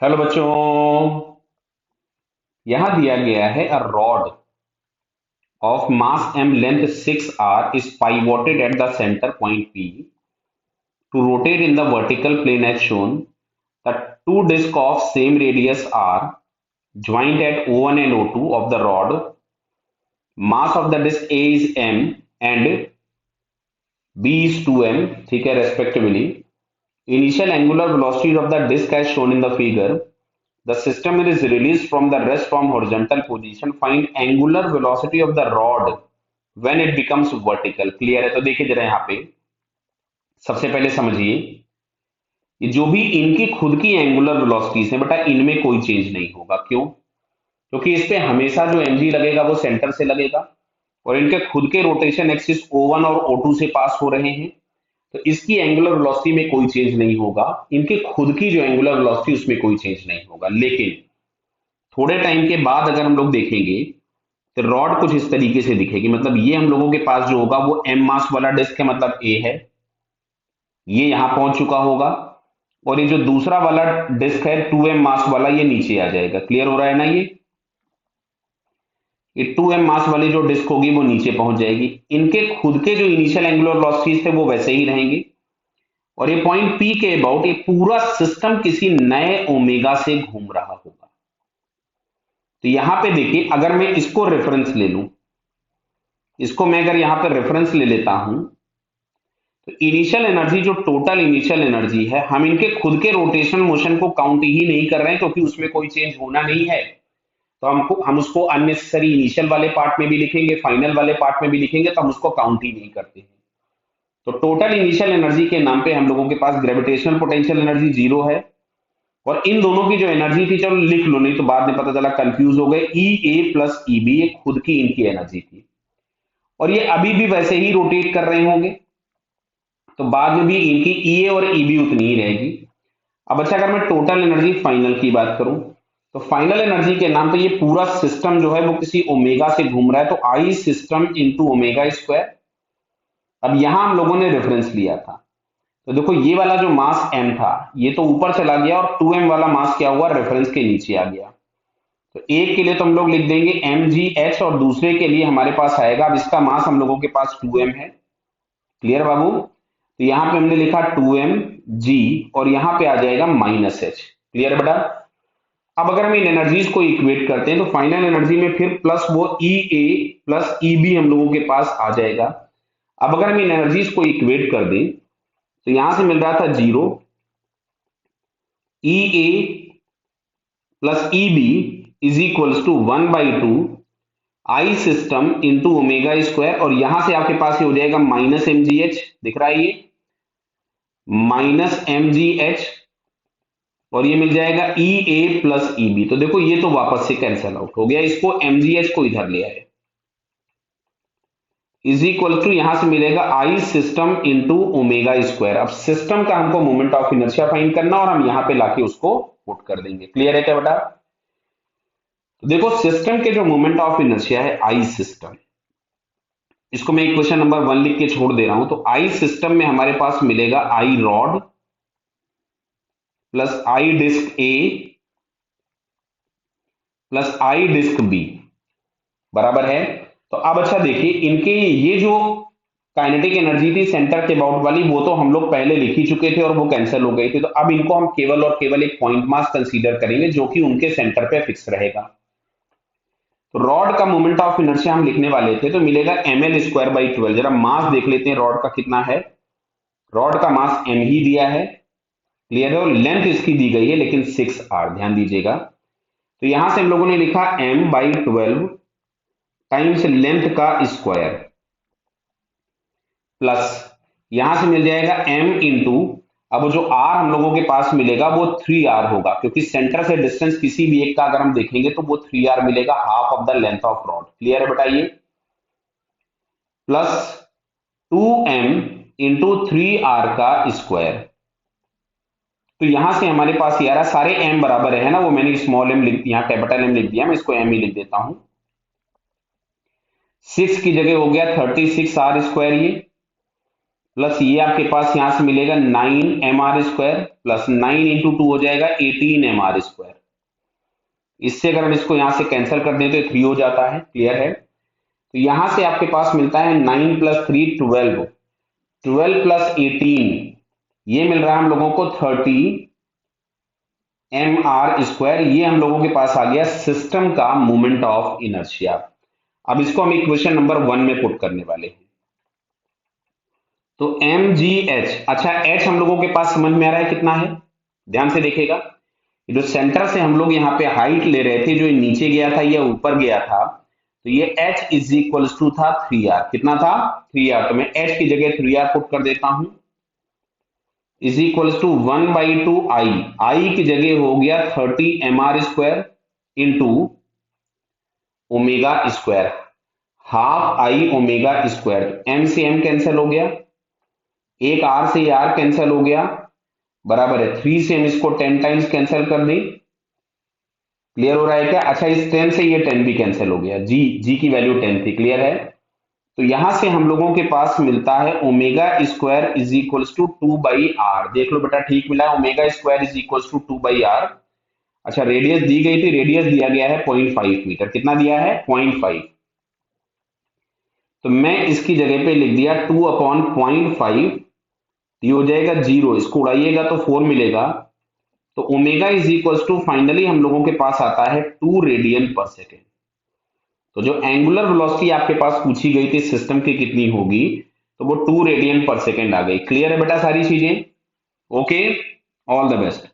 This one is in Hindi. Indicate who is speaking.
Speaker 1: हेलो बच्चों। यहां दिया गया है a rod of mass m length 6r is pivoted at the center point P to rotate in the vertical plane as shown. The two discs of same radius are joined at O1 and O2 of the rod. Mass of the disc A is m and B is 2m, ठीक है, respectively. Initial angular velocity of the disc as shown in the figure. The system is released from the rest from horizontal position. Find angular velocity of the rod when it becomes vertical. Clear है? तो देखिए जरा यहाँ पे सबसे पहले समझिए, ये जो भी इनकी खुद की एंगुलर वेलोसिटीज है बेटा, इनमें कोई चेंज नहीं होगा। क्यों? क्योंकि इस पे हमेशा जो mg लगेगा वो सेंटर से लगेगा और इनके खुद के रोटेशन एक्सिस O1 और O2 से पास हो रहे हैं, तो इसकी एंगुलर वेलोसिटी में कोई चेंज नहीं होगा। इनके खुद की जो एंगुलर वेलोसिटी उसमें कोई चेंज नहीं होगा। लेकिन थोड़े टाइम के बाद अगर हम लोग देखेंगे तो रॉड कुछ इस तरीके से दिखेगी। मतलब ये हम लोगों के पास जो होगा वो एम मास वाला डिस्क है, मतलब ए है, ये यहां पहुंच चुका होगा। और ये जो दूसरा वाला डिस्क है 2m मास वाला, ये नीचे आ जाएगा। क्लियर हो रहा है ना? ये 2m मास वाली जो डिस्क होगी वो नीचे पहुंच जाएगी। इनके खुद के जो इनिशियल एंगुलर वेलोसिटीज थे वो वैसे ही रहेंगे और ये पॉइंट पी के अबाउट ये पूरा सिस्टम किसी नए ओमेगा से घूम रहा होगा। तो यहां पे देखिए, अगर मैं इसको रेफरेंस ले लूं, इसको मैं अगर यहां पर रेफरेंस ले लेता हूं, तो इनिशियल एनर्जी जो टोटल इनिशियल एनर्जी है, हम इनके खुद के रोटेशन मोशन को काउंट ही नहीं कर रहे हैं क्योंकि उसमें कोई चेंज होना नहीं है। तो हम उसको अननेसेसरी इनिशियल वाले पार्ट में भी लिखेंगे, फाइनल वाले पार्ट में भी लिखेंगे, तो हम उसको काउंट ही नहीं करते हैं। तो टोटल इनिशियल एनर्जी के नाम पे हम लोगों के पास ग्रेविटेशनल पोटेंशियल एनर्जी जीरो है और इन दोनों की जो एनर्जी थी, चलो लिख लो नहीं तो बाद में पता चला कंफ्यूज हो गए, ई ए प्लस ई बी, ये खुद की इनकी एनर्जी थी और ये अभी भी वैसे ही रोटेट कर रहे होंगे, तो बाद में भी इनकी ई ए और ई बी उतनी ही रहेगी। अब अच्छा, अगर मैं टोटल एनर्जी फाइनल की बात करूं, तो फाइनल एनर्जी के नाम पे ये पूरा सिस्टम जो है वो किसी ओमेगा से घूम रहा है, तो आई सिस्टम इंटू ओमेगा स्क्वायर। अब यहां हम लोगों ने रेफरेंस लिया था, तो देखो ये वाला जो मास m था ये तो ऊपर चला गया और 2m वाला मास क्या हुआ, रेफरेंस के नीचे आ गया। तो एक के लिए तो हम लोग लिख देंगे mgh और दूसरे के लिए हमारे पास आएगा, अब इसका मास हम लोगों के पास 2m है। क्लियर बाबू? तो यहां पे हमने लिखा 2m g और यहां पे आ जाएगा -h। क्लियर है बेटा? अब अगर हम इन एनर्जीज को इक्वेट करते हैं तो फाइनल एनर्जी में फिर प्लस वो ई ए प्लस ई बी हम लोगों के पास आ जाएगा। अब अगर हम इन एनर्जीज को इक्वेट कर दें तो यहां से मिल रहा था 0, E A plus E B is equals to 1/2 I system into omega square, और यहां से आपके पास ये हो जाएगा माइनस एम जी एच, दिख रहा है ये माइनस एम जी एच, और ये मिल जाएगा ई ए प्लस ई बी। तो देखो ये तो वापस से कैंसिल आउट हो गया, इसको एम जी एच को इधर ले आए, इज इक्वल टू यहां से मिलेगा आई सिस्टम इंटू ओमेगा स्क्वायर। अब सिस्टम का हमको मोमेंट ऑफ इनर्शिया फाइंड करना और हम यहां पे लाके उसको पुट कर देंगे। क्लियर है क्या बेटा? तो देखो सिस्टम के जो मोमेंट ऑफ इनर्शिया है आई सिस्टम, इसको मैं इक्वेशन नंबर 1 लिख के छोड़ दे रहा हूं। तो आई सिस्टम में हमारे पास मिलेगा आई रॉड प्लस आई डिस्क ए प्लस आई डिस्क बी बराबर है। तो अब अच्छा देखिए, इनके ये जो काइनेटिक एनर्जी थी सेंटर के अबाउट वाली, वो तो हम लोग पहले लिख ही चुके थे और वो कैंसिल हो गई थी। तो अब इनको हम केवल और केवल एक पॉइंट मास कंसीडर करेंगे जो कि उनके सेंटर पे फिक्स रहेगा। तो रॉड का मोमेंट ऑफ इनर्शिया हम लिखने वाले थे, तो मिलेगा एम एल स्क्वायर बाई 12। जरा मास देख लेते हैं रॉड का कितना है। रॉड का मास एम ही दिया है, क्लियर है, और लेंथ इसकी दी गई है लेकिन 6r, ध्यान दीजिएगा। तो यहां से हम लोगों ने लिखा m/12 टाइम्स लेंथ का स्क्वायर प्लस यहां से मिल जाएगा m इंटू, अब जो r हम लोगों के पास मिलेगा वो 3r होगा, क्योंकि सेंटर से डिस्टेंस किसी भी एक का अगर हम देखेंगे तो वो 3r मिलेगा, half of the length of rod. Clear है बताइए? प्लस 2m इंटू 3r का स्क्वायर। तो यहां से हमारे पास ये आ रहा, सारे m बराबर है ना, वो मैंने स्मॉल m लिख दिया, कैपिटल m लिख दिया, मैं इसको m ही लिख देता हूं। 6 की जगह हो गया 36r स्क्वायर, ये प्लस ये आपके पास यहां से मिलेगा 9 mr² प्लस 9 इंटू 2 हो जाएगा 18 mr²। इससे अगर हम इसको यहां से कैंसिल कर दें तो 3 हो जाता है। क्लियर है? तो यहां से आपके पास मिलता है 9 प्लस 3 12, 12 प्लस 18 ये मिल रहा है हम लोगों को 30 mr²। ये हम लोगों के पास आ गया सिस्टम का मोमेंट ऑफ इनर्शिया। अब इसको हम इक्वेशन नंबर 1 में पुट करने वाले हैं। तो mgh, अच्छा h हम लोगों के पास समझ में आ रहा है कितना है? ध्यान से देखिएगा, जो सेंटर से हम लोग यहाँ पे हाइट ले रहे थे, जो नीचे गया था या ऊपर गया था, तो ये h इज इक्वल टू था 3r। कितना था? 3r। तो मैं h की जगह 3r पुट कर देता हूं, इज इक्वल टू 1/2 आई की जगह हो गया 30 mr² into omega square, half I omega square. m से m कैंसिल हो गया, एक r से r कैंसिल हो गया, बराबर है 3 से हम इसको 10 टाइम्स कैंसिल कर दें। क्लियर हो रहा है क्या? अच्छा, इस 10 से ये 10 भी कैंसिल हो गया, जी की वैल्यू 10 थी। क्लियर है? तो यहां से हम लोगों के पास मिलता है omega square is equal to 2/r। देख लो बेटा, ठीक मिला है, omega square is equal to 2/r। अच्छा, रेडियस दी गई थी, रेडियस दिया गया है 0.5 मीटर। कितना दिया है? 0.5। तो मैं इसकी जगह पे लिख दिया 2/0.5, ये हो जाएगा 0, इसको उड़ाइएगा तो 4 मिलेगा। तो omega is equal to finally हम लोगों के पास आता है 2 रेडियन पर सेकेंड। तो जो एंगुलर वेलोसिटी आपके पास पूछी गई थी सिस्टम की कितनी होगी, तो वो 2 रेडियन पर सेकेंड आ गई। क्लियर है बेटा सारी चीजें? Okay, all the best.